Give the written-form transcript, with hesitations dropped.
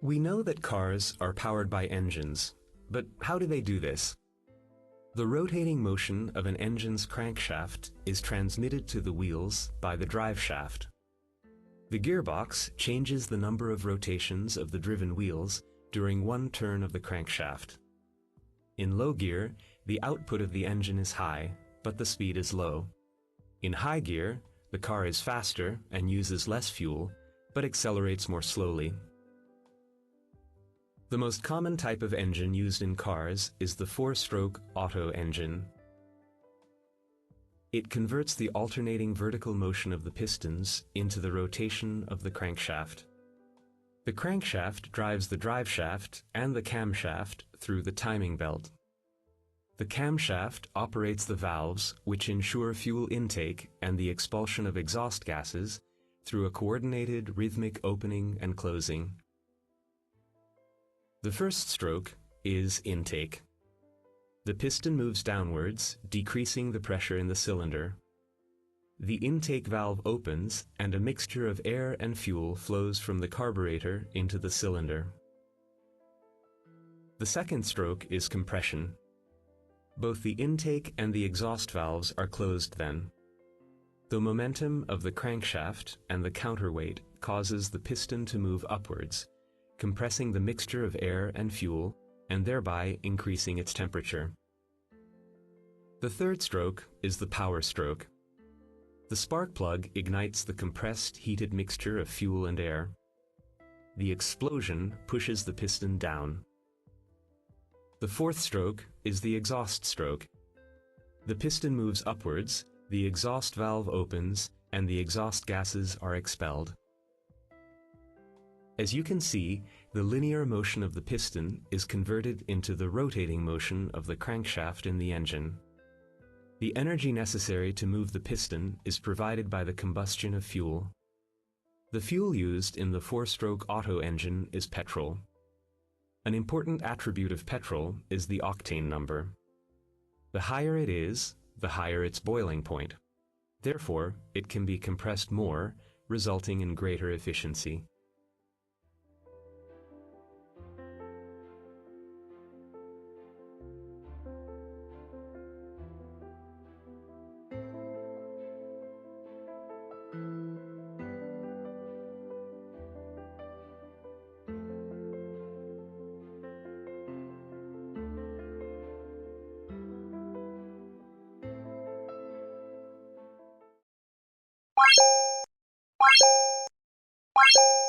We know that cars are powered by engines, but how do they do this? The rotating motion of an engine's crankshaft is transmitted to the wheels by the drive shaft. The gearbox changes the number of rotations of the driven wheels during one turn of the crankshaft. In low gear, the output of the engine is high, but the speed is low. In high gear, the car is faster and uses less fuel, but accelerates more slowly. The most common type of engine used in cars is the four-stroke Otto engine. It converts the alternating vertical motion of the pistons into the rotation of the crankshaft. The crankshaft drives the driveshaft and the camshaft through the timing belt. The camshaft operates the valves which ensure fuel intake and the expulsion of exhaust gases through a coordinated rhythmic opening and closing. The first stroke is intake. The piston moves downwards, decreasing the pressure in the cylinder. The intake valve opens and a mixture of air and fuel flows from the carburetor into the cylinder. The second stroke is compression. Both the intake and the exhaust valves are closed then. The momentum of the crankshaft and the counterweight causes the piston to move upwards, compressing the mixture of air and fuel and thereby increasing its temperature. The third stroke is the power stroke. The spark plug ignites the compressed, heated mixture of fuel and air. The explosion pushes the piston down. The fourth stroke is the exhaust stroke. The piston moves upwards, the exhaust valve opens, and the exhaust gases are expelled. As you can see, the linear motion of the piston is converted into the rotating motion of the crankshaft in the engine. The energy necessary to move the piston is provided by the combustion of fuel. The fuel used in the four-stroke Otto engine is petrol. An important attribute of petrol is the octane number. The higher it is, the higher its boiling point. Therefore, it can be compressed more, resulting in greater efficiency. Bye.